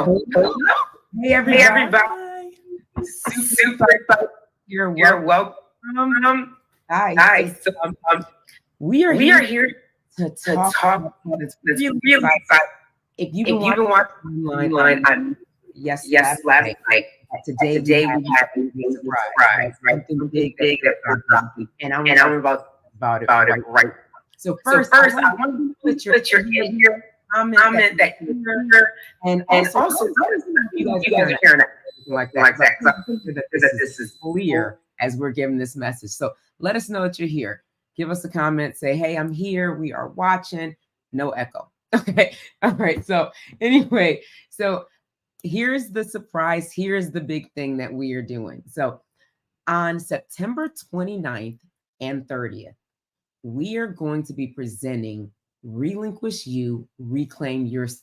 Hello. Hey, everybody. Hey, everybody. Super excited. You're welcome. Hi. So, we are here to to talk talk about this really exciting. exciting. If you've If been you've been watching watching online, online, yes, last night, today we have have a a surprise, right? Something big big that we're dropping. and I'm And I'm about about it right. So So first, first, I I want want to to put your in here, comment that you're here, and and also also you guys are are hearing like like that. that. So I think that This is clear as we're giving this message. So let us know that you're here. Give us a comment. Say, hey, I'm here. We are watching. No echo. Okay. All right. So anyway, so here's the surprise. Here's the big thing that we are doing. So on September 29th and 30th, we are going to be presenting Relinquish You, Relinquish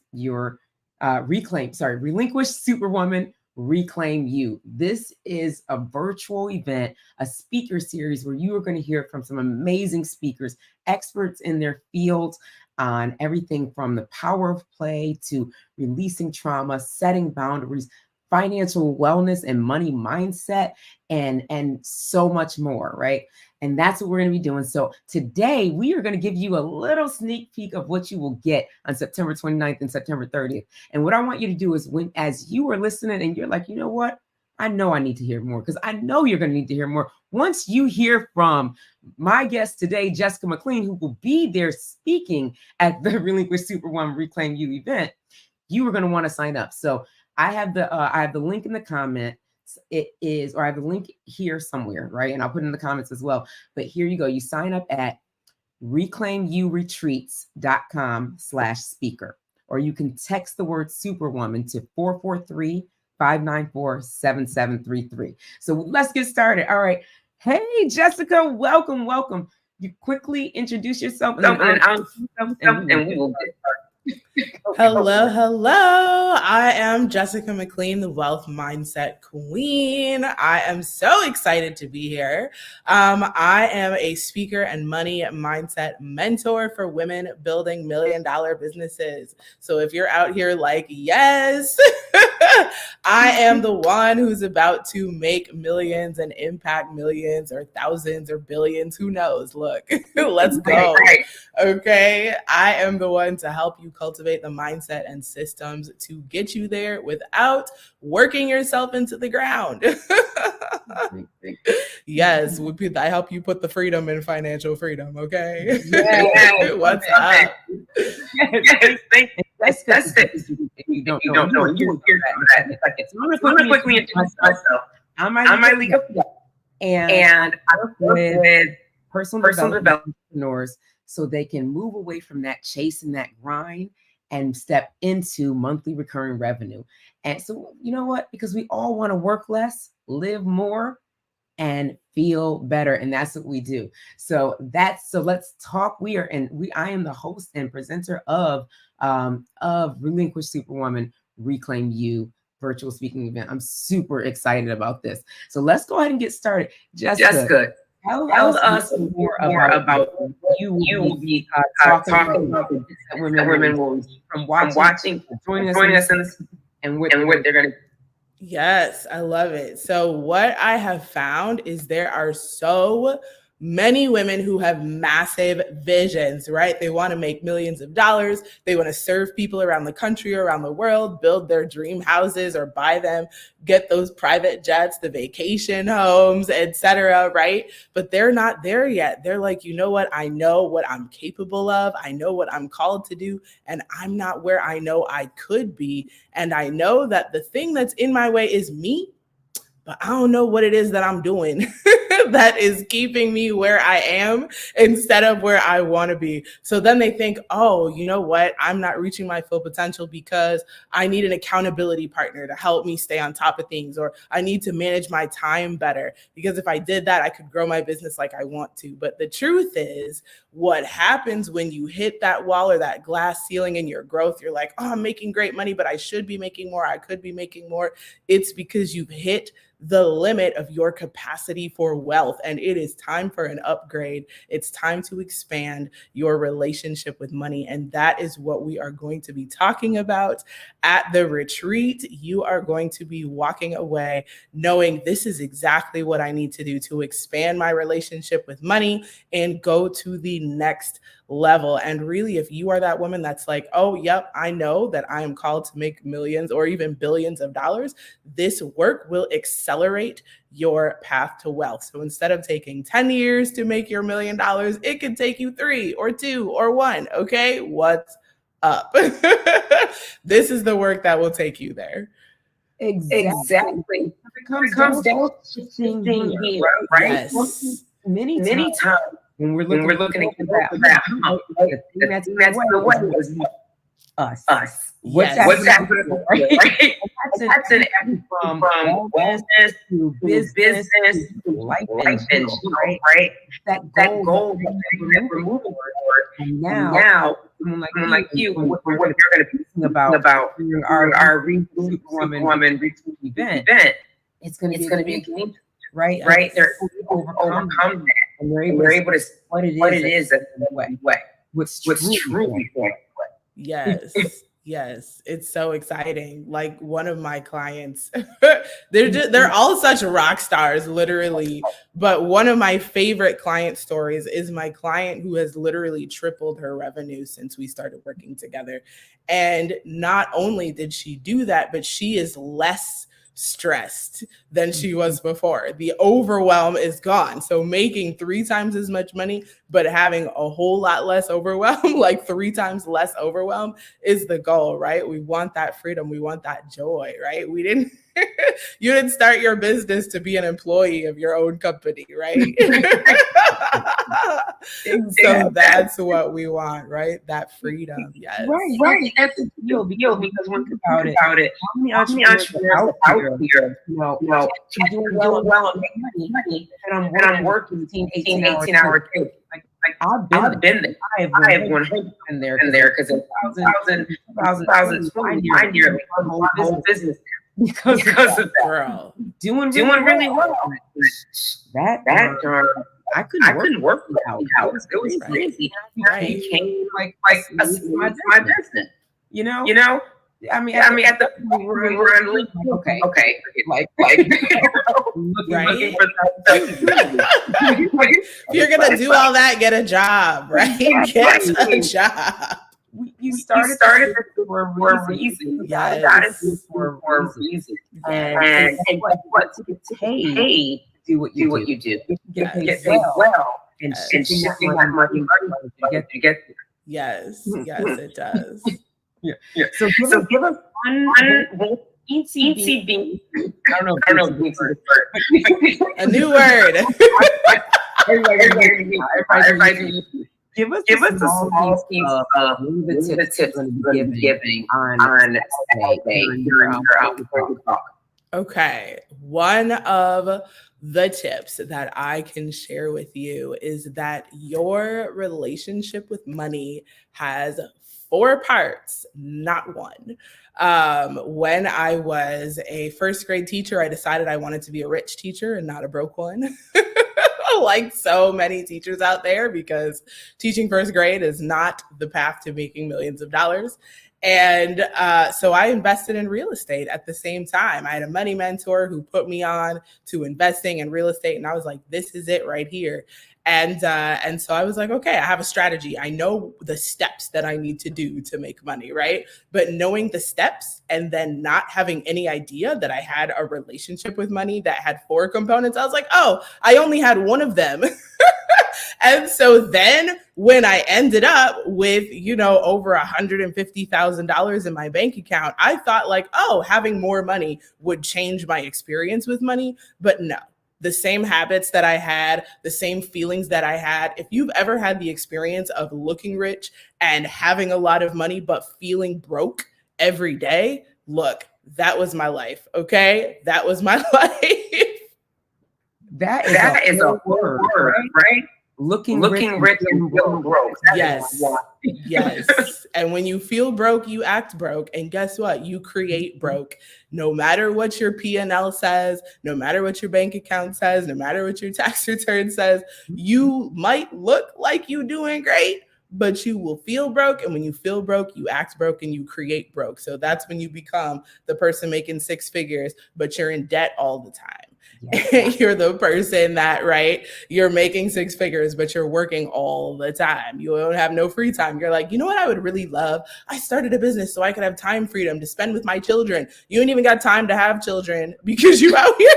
Superwoman, Reclaim You. This is a virtual event, a speaker series where you are going to hear from some amazing speakers, experts in their fields on everything from the power of play to releasing trauma, setting boundaries, financial wellness and money mindset, and so much more, right? And that's what we're going to be doing. So today we are going to give you a little sneak peek of what you will get on September 29th and September 30th. And what I want you to do is as you are listening and you're like, you know what? I know I need to hear more, because I know you're going to need to hear more. Once you hear from my guest today, Jessica McLean, who will be there speaking at the Relinquish Superwoman Reclaim You event, you are going to want to sign up. So I have the link in the comment. I have the link here somewhere, right? And I'll put it in the comments as well. But here you go. You sign up at reclaimuretreats.com/speaker, or you can text the word Superwoman to 443-594-7733. So let's get started. All right. Hey, Jessica, welcome. You quickly introduce yourself, and we will get started. Hello. I am Jessica McLean, the Wealth Mindset Queen. I am so excited to be here. I am a speaker and money mindset mentor for women building $1 million businesses. So if you're out here like, yes, I am the one who's about to make millions and impact millions or thousands or billions, who knows? Look, let's go. Okay, I am the one to help you cultivate the mindset and systems to get you there without working yourself into the ground. Yes, I help you put the freedom in financial freedom, okay? Yeah. What's up? Yes, that's it. You don't You know. don't know. You will hear that in a second. So I'm going to quickly introduce myself. I'm Miley, and I work with personal development entrepreneurs so they can move away from that chase and that grind and step into monthly recurring revenue. And so, you know what? Because we all want to work less, live more, and feel better. And that's what we do. So let's talk. I am the host and presenter of Relinquish Superwoman, Reclaim You virtual speaking event. I'm super excited about this. So let's go ahead and get started. Jessica, tell us more about you will be talking about women will from watching, joining us in this, and what they're going to. Yes, I love it. So what I have found is there are so many women who have massive visions, right? They want to make millions of dollars. They want to serve people around the country, around the world, build their dream houses or buy them, get those private jets, the vacation homes, etc., right? But they're not there yet. They're like, you know what? I know what I'm capable of. I know what I'm called to do, and I'm not where I know I could be. And I know that the thing that's in my way is me, but I don't know what it is that I'm doing that is keeping me where I am instead of where I want to be. So then they think, oh, you know what? I'm not reaching my full potential because I need an accountability partner to help me stay on top of things, or I need to manage my time better, because if I did that, I could grow my business like I want to. But the truth is, what happens when you hit that wall or that glass ceiling in your growth, you're like, oh, I'm making great money, but I should be making more. I could be making more. It's because you've hit the limit of your capacity for wealth. And it is time for an upgrade. It's time to expand your relationship with money. And that is what we are going to be talking about at the retreat. You are going to be walking away knowing this is exactly what I need to do to expand my relationship with money and go to the next level. And really, if you are that woman that's like, oh, yep, I know that I am called to make millions or even billions of dollars, this work will accelerate your path to wealth. So instead of taking 10 years to make your $1 million, it could take you 3 or 2 or 1. Okay, what's up? This is the work that will take you there. Exactly. It comes down to seeing here, right? Yes. Many times when we're looking at that, the thing that's the way is us. What's happening, right? That's an from wellness to business to life engine, right? That goal that we're moving toward. And now, someone like you, what you're going to be thinking about our Superwoman event, it's going to be a game, right? They're overcome that, and they're able to see what it is in the way. What's truly that way. Yes, it's so exciting. Like one of my clients, they're all such rock stars, literally. But one of my favorite client stories is my client who has literally tripled her revenue since we started working together. And not only did she do that, but she is less stressed than she was before. The overwhelm is gone. So making 3 times as much money, but having a whole lot less overwhelm, like 3 times less overwhelm, is the goal, right? We want that freedom. We want that joy, right? You didn't start your business to be an employee of your own company, right? So that's what we want, right? That freedom. Yes. Right. That's the deal because when you think about it, how many entrepreneurs out here, doing well and making money, and I'm working 18 hours. I've been there. I have 100% been there because in 2020, my whole business because of that. Girl, doing really well. That I couldn't work without. It was crazy. Right. It became like my business. You know. I mean, at the point we were on okay, like right. If you're gonna do all that, get a job, right? Get a job. You started for a reason. Yes. That is for a reason. And what to get paid, do what you do. Get paid well, and shifting that money to get there. Yes, it does. Yeah. So give us one ECB. I don't know. A new word. Everybody. Give us a small piece of the tips we're going to be giving on your talk. Okay. One of the tips that I can share with you is that your relationship with money has 4 parts, not 1. When I was a first grade teacher, I decided I wanted to be a rich teacher and not a broke one. Like so many teachers out there, because teaching first grade is not the path to making millions of dollars. And so I invested in real estate at the same time. I had a money mentor who put me on to investing in real estate. And I was like, this is it right here. And so I was like, okay, I have a strategy. I know the steps that I need to do to make money, right? But knowing the steps and then not having any idea that I had a relationship with money that had 4 components, I was like, oh, I only had one of them. And so then when I ended up with, over $150,000 in my bank account, I thought like, oh, having more money would change my experience with money. But no. The same habits that I had, the same feelings that I had. If you've ever had the experience of looking rich and having a lot of money, but feeling broke every day, look, that was my life. Okay. That was my life. That is a word, right? looking rich and feeling broke. Yes. Yes. And when you feel broke, you act broke. And guess what? You create broke. No matter what your P&L says, no matter what your bank account says, no matter what your tax return says, you might look like you're doing great, but you will feel broke. And when you feel broke, you act broke and you create broke. So that's when you become the person making six figures, but you're in debt all the time. Yes. You're the person that, right, you're making six figures, but you're working all the time. You don't have no free time. You're like, you know what I would really love? I started a business so I could have time freedom to spend with my children. You ain't even got time to have children because you out here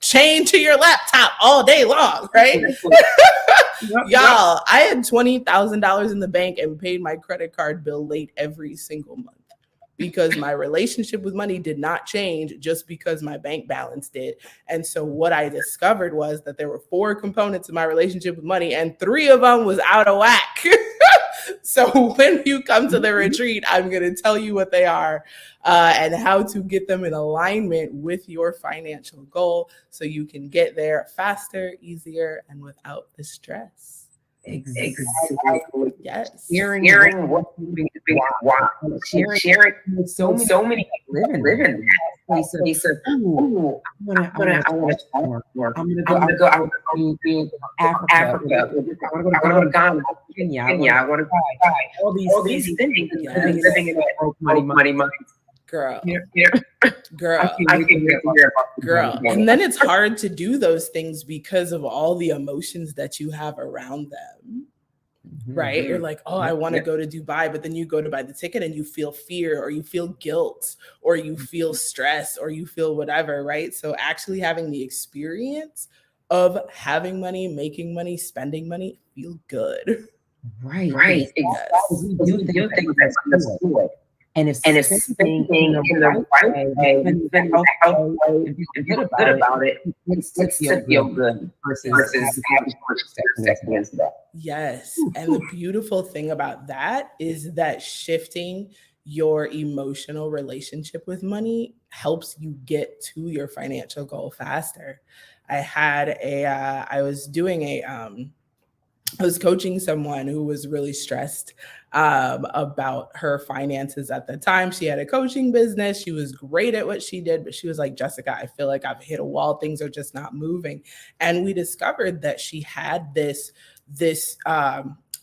chained to your laptop all day long, right? Y'all, I had $20,000 in the bank and paid my credit card bill late every single month, because my relationship with money did not change just because my bank balance did. And so what I discovered was that there were 4 components of my relationship with money, and 3 of them was out of whack. So when you come to the retreat, I'm going to tell you what they are and how to get them in alignment with your financial goal so you can get there faster, easier, and without the stress. Exactly. Yes. Sharing what you want. Sharing so many people live in that place of, ooh, I'm gonna go to Africa. I want to go to Ghana, Kenya. I want to buy all these things. Living in that money. Girl. Girl. Girl. And then it's hard to do those things because of all the emotions that you have around them. Right? You're like, oh, I want to go to Dubai, but then you go to buy the ticket and you feel fear, or you feel guilt, or you feel stress, or you feel whatever, right? So actually having the experience of having money, making money, spending money, feel good. Right. Exactly. We do things that's good. And if spending in the right way, and feel good about it, it's to feel good versus having that. Yes. And the beautiful thing about that is that shifting your emotional relationship with money helps you get to your financial goal faster. I was coaching someone who was really stressed about her finances at the time. She had a coaching business. She was great at what she did, but she was like, Jessica, I feel like I've hit a wall. Things are just not moving. And we discovered that she had this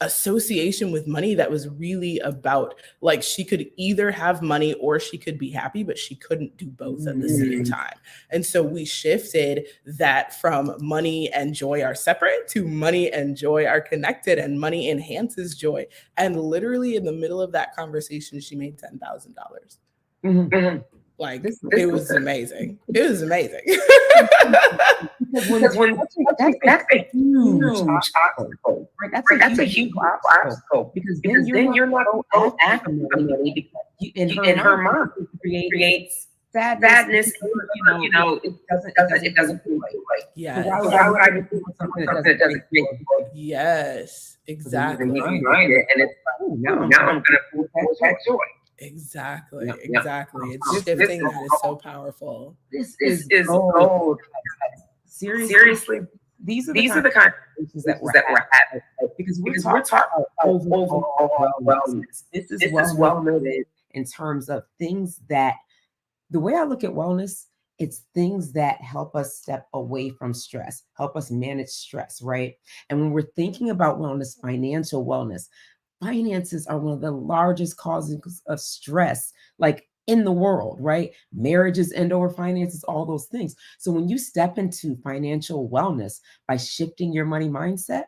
association with money that was really about, like, she could either have money or she could be happy, but she couldn't do both at the same time. And so we shifted that from money and joy are separate to money and joy are connected, and money enhances joy. And literally in the middle of that conversation, she made $10,000. Mm-hmm. Like, it was amazing. It was amazing. Because that's a huge obstacle. That's a huge obstacle. Because then you're not going after money, because in her mind creates sadness. It doesn't feel right. Yes. Why would I be doing something that doesn't feel right? Yes, exactly. And it's like, now I'm going to pull that joy. Exactly. It's shifting that is so powerful. This is gold. Seriously, these are the kind of conversations that we're having, because we're talking about overall wellness. This is wellness in terms of things that, the way I look at wellness, it's things that help us step away from stress, help us manage stress, right? And when we're thinking about wellness, financial wellness, finances are one of the largest causes of stress, like, in the world, right? Marriages end over finances, all those things. So when you step into financial wellness by shifting your money mindset,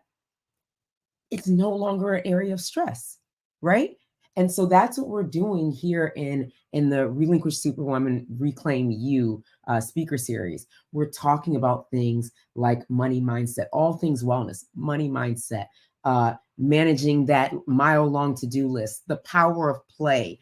it's no longer an area of stress, right? And so that's what we're doing here in the Relinquish Superwoman, Reclaim You speaker series. We're talking about things like money mindset, all things wellness, money mindset, managing that mile-long to-do list, the power of play,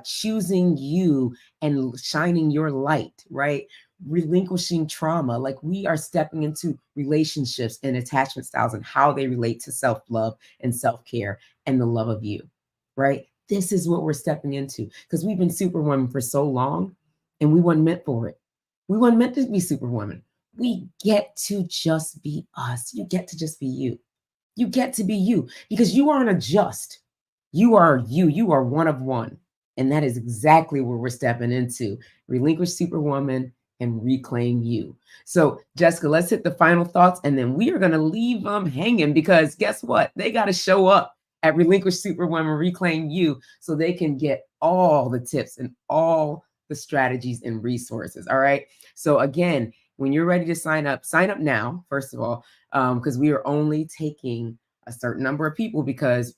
choosing you and shining your light, right? Relinquishing trauma. Like, we are stepping into relationships and attachment styles and how they relate to self-love and self-care and the love of you, right? This is what we're stepping into, because we've been Superwoman for so long and we weren't meant for it. We weren't meant to be Superwoman. We get to just be us. You get to just be you. You get to be you because you aren't a just. You are you. You are one of one. And that is exactly where we're stepping into. Relinquish Superwoman and reclaim you. So, Jessica, let's hit the final thoughts and then we are going to leave them hanging because guess what? They got to show up at Relinquish Superwoman, Reclaim You so they can get all the tips and all the strategies and resources. All right. So, again, when you're ready to sign up now, first of all, because we are only taking a certain number of people because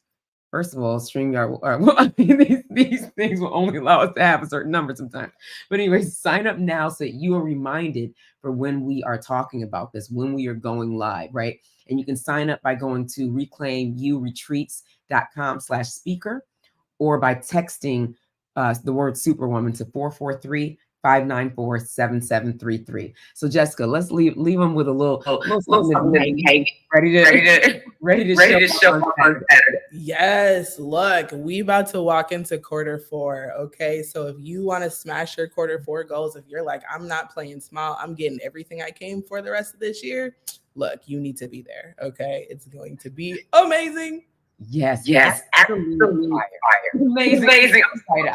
first of all, StreamYard, well, I mean, these things will only allow us to have a certain number sometimes. But anyway, sign up now so that you are reminded for when we are talking about this, when we are going live, right? And you can sign up by going to reclaimyouretreats.com/speaker or by texting the word Superwoman to 443-594-7733. So Jessica, let's leave them with a little something ready to show up on Saturday. Yes, look, we about to walk into quarter 4. Okay, so if you want to smash your quarter 4 goals, if you're like, I'm not playing small, I'm getting everything I came for the rest of this year, look, you need to be there. Okay, it's going to be amazing. Yes, absolutely fire. Amazing. I'm excited.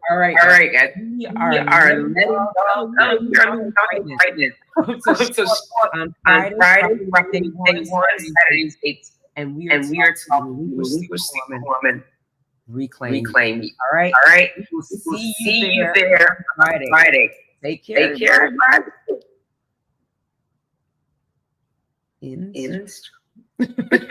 All right, guys. We are letting y'all know right now. So on Friday, day 1, Saturday 8. And we are talking Superwoman, Reclaim You. All right. We'll see you there Friday. Take care, everybody. In